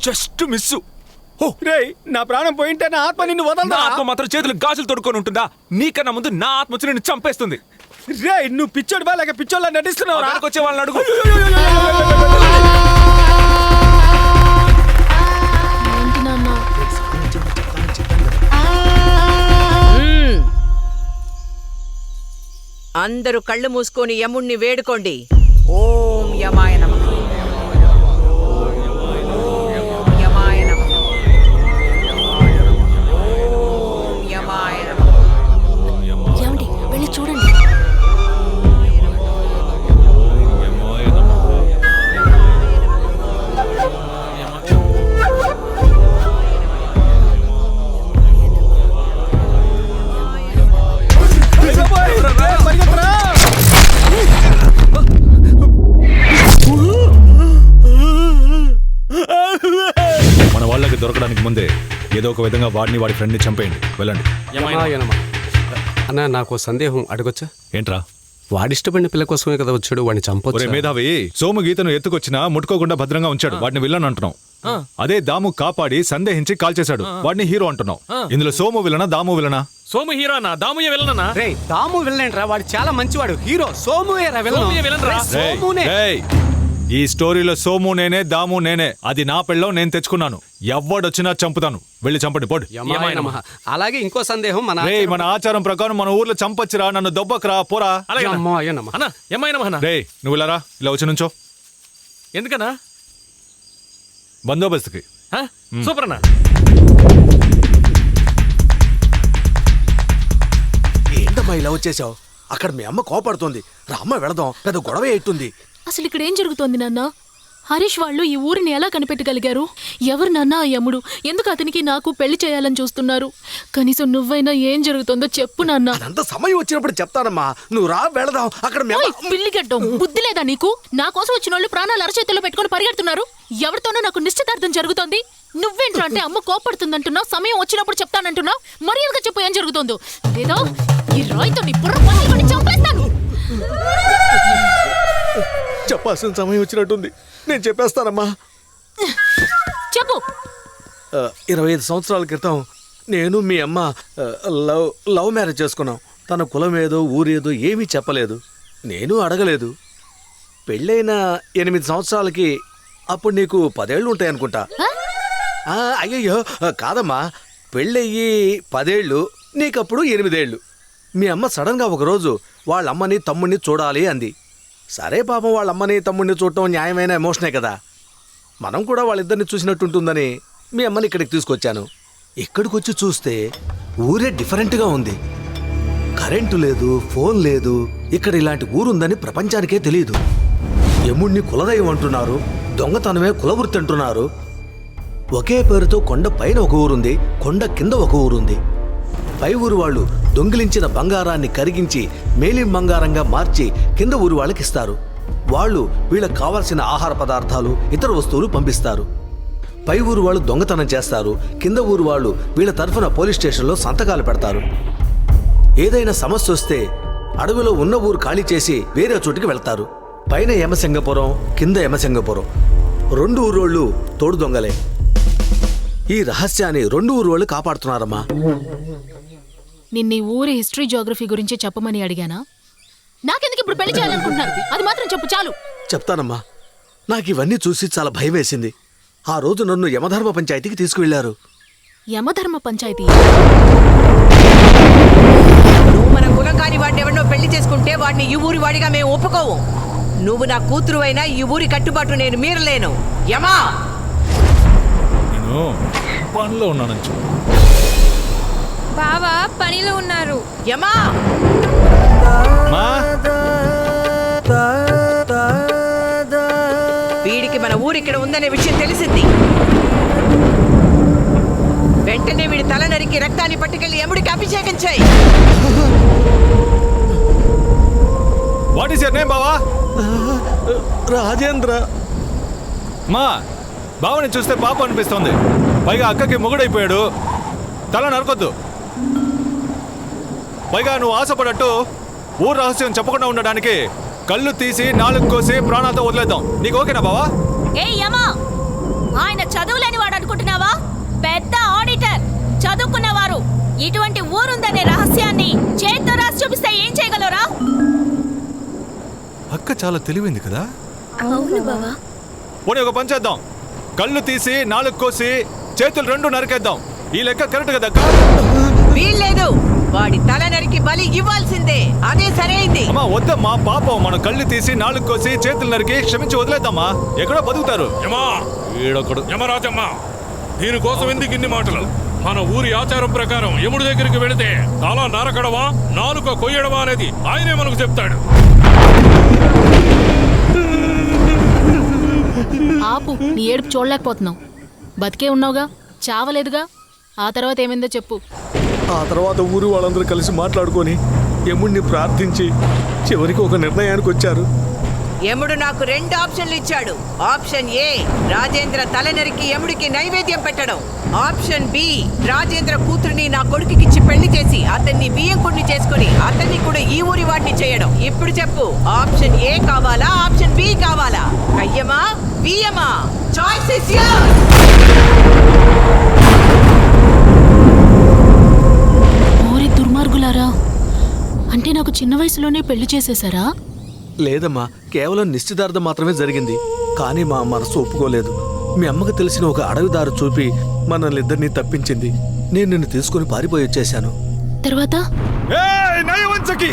Just miss. నా ప్రాణం పోయింటే నా ఆత్మ నిన్ను వదలదా? ఆత్మ మాత్రం చేతులు గాజులు తొడుక్కొని ఉంటుందా? నీకన్నా ముందు నా ఆత్మ వచ్చి నిన్ను చంపేస్తుంది. రే నువ్వు పిచ్చోడు బా లేక పిచ్చోళ్ళ నటిస్తున్నావు. వచ్చే వాళ్ళని అడుగు. అందరూ కళ్ళు మూసుకొని యముణ్ణి వేడుకోండి. ఓం యమాయ నమః. చూడండి. మన వాళ్ళకి దొరకడానికి ముందే ఏదో ఒక విధంగా వాడిని వాడి ఫ్రెండ్ని చంపేయండి. వెళ్ళండి. అన్న నాకు సందేహం అడగొచ్చా? ఏంట్రా? వాడిష్టపడిన పిల్ల కోసమే కదా వచ్చాడు, వాడిని చంపొచ్చు. మేధావి, సోము గీతను ఎత్తుకొచ్చినా ముట్టుకోకుండా భద్రంగా ఉంచాడు, వాడిని విలన్ అంటున్నావు. అదే దాము కాపాడి సందేహించి కాల్ చేశాడు, వాడిని హీరో అంటున్నావు. ఇందులో సోము విలనా దాము విలనా? సోము హీరోనా దాముయే విలనా? రే దాము విలనేంట్రా, వాడు చాలా మంచివాడు. హీరో సోముయేరా విలన్. ఈ స్టోరీలో సోము నేనే, దాము నేనే. అది నా పెళ్ళం, నేను తెచ్చుకున్నాను. ఎవడొచ్చినా చంపుతాను. వెళ్ళి చంపండి పోడు. అలాగే ఇంకో సందేహం, మన ఆచారం ప్రకారం మన ఊర్లో చంపొచ్చురా, నన్ను దొబ్బకరా పోరా. రే నువ్వు ఇలా రా, ఇలా వచ్చి నుంచో. ఎందుకన్నా? బందోబస్తుకి. సూపర్ అన్నా. ఏంటమ్మా ఇలా వచ్చేసావు? అక్కడ మీ అమ్మ కోపడుతుంది. రామ్మ వెళదాం, పెద్ద గొడవ ఎట్టుంది. అసలు ఇక్కడ ఏం జరుగుతోంది నాన్న? హరీష్ వాళ్ళు ఈ ఊరిని ఎలా కనిపెట్టగలిగారు? ఎవరు నాన్న ఆ యముడు? ఎందుకు అతనికి నాకు పెళ్లి చేయాలని చూస్తున్నారు? కనీసం నువ్వైనా ఏం జరుగుతుందో చెప్పు నాన్న. అంత సమయం వచ్చినప్పుడు చెప్తానమ్మా, నువ్వు రా వెళదాం. అక్కడ పిల్లిగడ్డం బుద్ధి లేదా నీకు? నా కోసం వచ్చిన వాళ్ళు ప్రాణాలు అరచేతుల్లో పెట్టుకుని పరిగెడుతున్నారు. ఎవరితోనో నాకు నిశ్చితార్థం జరుగుతోంది. నువ్వేంట్రా అంటే అమ్మ కోపడుతుందంటున్నావు, సమయం వచ్చినప్పుడు చెప్తానంటున్నావు. మర్యాదగా చెప్పు ఏం జరుగుతుందో, లేదా ఈ రాయితో నీ బుర్ర పగిలికొని చంపేస్తాను. చెప్పాల్సిన సమయం వచ్చినట్టుంది, నేను చెప్పేస్తానమ్మా. చెప్పు. 25 సంవత్సరాల క్రితం నేను మీ అమ్మ లవ్ మ్యారేజ్ చేసుకున్నాం. తన కులం ఏదో ఊరేదో ఏమీ చెప్పలేదు, నేను అడగలేదు. పెళ్ళైన 8 సంవత్సరాలకి అప్పుడు నీకు 10 ఏళ్ళు ఉంటాయనుకుంటా. అయ్యయ్యో కాదమ్మా, పెళ్ళయ్యి 10 ఏళ్ళు, నీకప్పుడు 8 ఏళ్ళు. మీ అమ్మ సడన్గా ఒకరోజు వాళ్ళ అమ్మని తమ్ముడిని చూడాలి అంది. సరే పాపం, వాళ్ళ అమ్మని తమ్ముడిని చూడటం న్యాయమైన ఎమోషనే కదా. మనం కూడా వాళ్ళిద్దరిని చూసినట్టుంటుందని మీ అమ్మని ఇక్కడికి తీసుకొచ్చాను. ఇక్కడికి వచ్చి చూస్తే ఊరే డిఫరెంట్గా ఉంది. కరెంటు లేదు, ఫోన్ లేదు. ఇక్కడ ఇలాంటి ఊరుందని ప్రపంచానికే తెలియదు. యముణ్ణి కులదైవం అంటున్నారు, దొంగతనమే కులవృత్తి అంటున్నారు. ఒకే పేరుతో కొండ పైన ఒక ఊరుంది, కొండ కింద ఒక ఊరుంది. పై ఊరు వాళ్ళు దొంగిలించిన బంగారాన్ని కరిగించి మేలిం బంగారంగా మార్చి కింద ఊరు వాళ్ళకి ఇస్తారు. వాళ్ళు వీళ్ళకి కావాల్సిన ఆహార పదార్థాలు, ఇతర వస్తువులు పంపిస్తారు. పై ఊరు వాళ్ళు దొంగతనం చేస్తారు, కింద ఊరు వాళ్ళు వీళ్ళ తరఫున పోలీస్ స్టేషన్లో సంతకాలు పెడతారు. ఏదైనా సమస్య వస్తే అడవిలో ఉన్న ఊరు ఖాళీ చేసి వేరే చోటుకి వెళ్తారు. పైన యమసింగపురం, కింద యమసింగపురం. 2 ఊరోళ్ళు తోడు దొంగలే. ఈ రహస్యాన్ని 2 ఊరోళ్ళు కాపాడుతున్నారమ్మా. నిన్న ఊరి హిస్టరీ జియోగ్రఫీ గురించి చెప్పమని అడిగానా? నాకెందుకు ఇప్పుడు పెళ్లి చేయాలనుకుంటున్నారు? అది మాత్రం చెప్పు చాలు. చెప్తానమ్మా. నాకు ఇవన్నీ చూసి చాలా భయం వేసింది. ఆ రోజు నన్ను యమధర్మ పంచాయతీకి తీసుకువెళ్లారు. యమధర్మ పంచాయతీ? నువ్వు మన కులం కాని వాడిని ఎవరినో పెళ్లి చేసుకుంటే వాడిని ఈ ఊరి వాడిగా మేము ఒప్పుకోవు. నువ్వు నా కూతురు అయినా ఈ ఊరి కట్టుబాటు నేను మీరలేను. యమా, నేను పనిలో ఉన్నాను. బావా పనిలో ఉన్నారు. యమా, వీడికి మన ఊరు ఇక్కడ ఉందనే విషయం తెలిసింది. వెంటనే వీడి తల నరికి రక్తాన్ని పట్టుకెళ్లి యముడికి అభిషేకం చేయి. వాట్ ఈస్ యువర్ నేమ్ బావా? రాజేంద్ర. మా బావని చూస్తే పాప అనిపిస్తోంది, పైగా అక్కకి మొగుడైపోయాడు. తల నరకొద్దు. పైగా నువ్వు ఆశపడట్టు ఊరు రహస్యం చెప్పకుండా ఉండడానికి కళ్ళు తీసి నాలుగు కోసి ప్రాణాలతో వదిలేద్దాం. నీకు ఓకేనా బావా? ఏ యమా, ఆయన చదువులేని వాడు అనుకుంటున్నావా? పెద్ద ఆడిటర్, చదువుకున్నవారు. ఇటువంటి ఊరుందనే రహస్యాన్ని చేత్తో రాసి చూపిస్తే ఏం చేయగలరా? అక్క చాలా తెలివింది కదా. అవును బావా. పోనీ ఒక పని చేద్దాం, కళ్ళు తీసి నాలుగు కోసి చేతులు రెండు నరికేద్దాం. ఈ లెక్క కరెక్ట్ కదా అక్క? వీల్లేదు, వాడి తల నరికి బలి ఇవ్వాల్సిందే. అదే సరైంది. అమ్మా వద్దమ్మా, పాపం. మనం కళ్ళు తీసి నాలుగు కోసి చేతులు నరికి క్షమించి వదిలేద్దామా? ఎక్కడో బతుకుతారు. ఈడొకడు. యమరాజమ్మ, దీనికోసం ఎందుకు ఇన్ని మాటలు? మన ఊరి ఆచారం ప్రకారం యముడి దగ్గరికి వెళితే తల నరకడమా నాలుక కొయ్యడమా అనేది ఆయనే మనకు చెప్తాడు. ఆపు, నీ ఏడుపు చూడలేకపోతున్నావు. బతికే ఉన్నావుగా, చావలేదుగా. ఆ తర్వాత ఏమైందో చెప్పు. ఆ తర్వాత ఊరు వాళ్ళందరూ కలిసి మాట్లాడుకొని యముడిని ప్రార్థించి చివరికి ఒక నిర్ణయానికి వచ్చారు. యముడు నాకు 2 ఆప్షన్లు ఇచ్చాడు. ఆప్షన్ ఏ, రాజేంద్ర తల నరికి యముడికి నైవేద్యం పెట్టడం. ఆప్షన్ బి, రాజేంద్ర కూతురిని నా కొడుకుకిచ్చి పెళ్లి చేసి అతన్ని బియ్యంకుడిని చేసుకుని అతన్ని కూడా ఈ ఊరి వాడిని చేయడం. ఇప్పుడు చెప్పు, ఆప్షన్ ఏ కావాలా, ఆప్షన్ బి కావాలా? అయ్యమా బియ్యమా? Choice is yours. ఓరి దుర్మార్గులారా, అంటే నాకు చిన్న వయసులోనే పెళ్లి చేసేశారా? లేదమ్మా, కేవలం నిశ్చితార్థం మాత్రమే జరిగింది. కానీ మా మనసు ఒప్పుకోలేదు. మీ అమ్మకు తెలిసిన ఒక అడవిదారు చూపి మనల్ని ఇద్దరినీ తప్పించింది. నేను నిన్ను తీసుకుని పారిపోయి వచ్చేశాను. తర్వాత ఏయ్ నయవంచకి,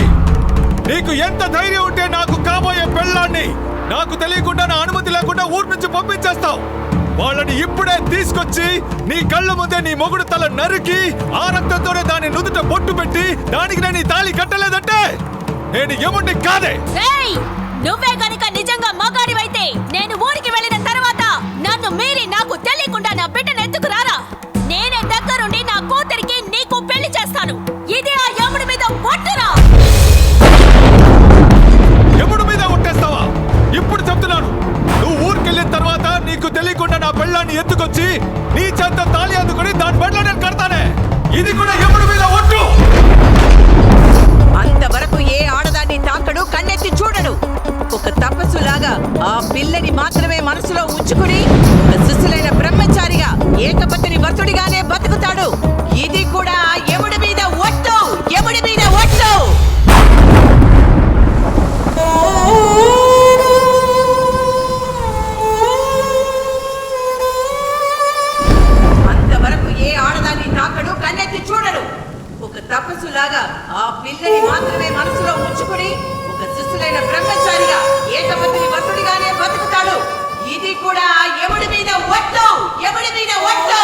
నీకు ఎంత ధైర్యం ఉంటే నాకు కాబోయే పెళ్ళాన్ని నాకు తెలియకుండా నా అనుమతి లేకుండా ఊరు నుంచి పంపించేస్తావు? వాళ్ళని ఇప్పుడే తీసుకొచ్చి నీ కళ్ళ ముందే నీ మొగుడు తల నరికి ఆ రక్తంతోనే దాని నుదుట బొట్టు పెట్టి దానికి నేను ఈ తాళి కట్టలేదంటే నేను యముడిని కాదే. ఏయ్, నువ్వే గనుక నిజంగా మగాడివైతే నేను ఊరికి వెళ్ళిన తర్వాత నన్ను మీరి నాకు తెలియకుండా నా బిడ్డను ఎత్తుకురారా. నేనే దగ్గరుండి నా కూతురికి నీకు పెళ్లి చేస్తాను. ఇది ఆ యముడి మీద ఒట్టురా. యముడి మీద ఒట్టేస్తావా? ఇప్పుడు చెప్తున్నాను, నువ్వు ఊరికెళ్ళిన తర్వాత నీకు తెలియకుండా నా పెళ్ళాన్ని ఎత్తుకొచ్చి నీ చేత తాళి అందుకుని దాని బెడ్లో నేను కడతానే. ఇది కూడా యముడి మీద ఒట్టు. అంతవరకు ఏ ఆడదాన్ని తాకడు, కన్నెత్తి చూడడు. ఒక తపస్సులాగా ఆ పిల్లని మాత్రమే మనసులో ఉంచుకుని ఒక శిశులైన బ్రహ్మచారిగా ఏకపత్ని వసుడిగానే బతుకుతాడు. ఇది కూడా ఆ యముడి మీద ఒట్టు, యముడి మీద ఒట్టు. అంతవరకు ఏ ఆడదాన్ని తాకడు, కన్నెత్తి చూడడు. ఒక తపస్సులాగా ఆ పిల్లని మాత్రమే మనసులో ఉంచుకుని ఒక శిశులైన బ్రహ్మచారిగా ఏకపత్ని వసుడిగానే బతుకుతాడు. ఇది కూడా ఆ యముడి మీద ఒట్టు, యముడి మీద ఒట్టు.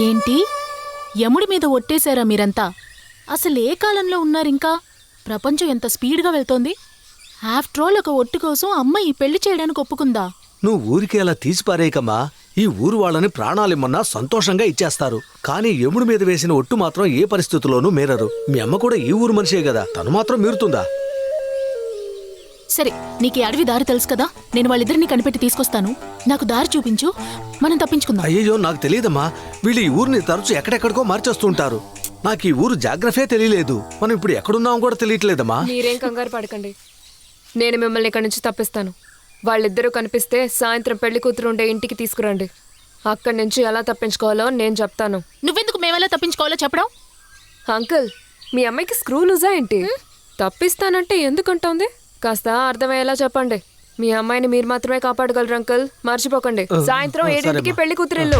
ఏంటి, యముడి మీద ఒట్టేశారా మీరంతా? అసలు ఏ కాలంలో ఉన్నారింకా? ప్రపంచం ఎంత స్పీడ్గా వెళ్తోంది. ఆఫ్టర్ ఆల్ ఒక ఒట్టు కోసం అమ్మ ఈ పెళ్లి చేయడానికి ఒప్పుకుందా? నువ్వు ఊరికి అలా తీసిపారేయకమ్మా. ఈ ఊరు వాళ్ళని ప్రాణాలిమ్మన్నా సంతోషంగా ఇచ్చేస్తారు. కానీ యముడి మీద వేసిన ఒట్టు మాత్రం ఏ పరిస్థితుల్లోనూ మీరరు. మీ అమ్మ కూడా ఈ ఊరు మనిషే కదా, తను మాత్రం మీరుతుందా? సరే, నీకు ఈ అడవి దారి తెలుసు కదా, నేను వాళ్ళిద్దరిని కనిపెట్టి తీసుకొస్తాను. నాకు దారి చూపించు, మనం తప్పించుకుందాం. అయ్యో, నాకు తెలియదమ్మా. వీళ్ళు ఈ ఊరిని తరచు ఎక్కడెక్కడికో మార్చేస్తూ ఉంటారు. నాకు ఈ ఊరు జాగ్రఫే తెలియలేదు. మనం ఇప్పుడు ఎక్కడున్నాం కూడా తెలియట్లేదమ్మా. మీరేం కంగారు పడకండి, నేను మిమ్మల్ని ఇక్కడి నుంచి తప్పిస్తాను. వాళ్ళిద్దరూ కనిపిస్తే సాయంత్రం పెళ్లి కూతురు ఉండే ఇంటికి తీసుకురండి. అక్కడి నుంచి ఎలా తప్పించుకోవాలో నేను చెప్తాను. నువ్వెందుకు మేమెలా తప్పించుకోవాలో చెప్పడం? అంకుల్, మీ అమ్మాయికి స్క్రూ లూజా ఏంటి? తప్పిస్తానంటే ఎందుకంటోంది? కాస్త అర్థమయ్యేలా చెప్పండి. మీ అమ్మాయిని మీరు మాత్రమే కాపాడగలరు అంకుల్, మర్చిపోకండి. సాయంత్రం 7 పెళ్లి కూతురిల్లు.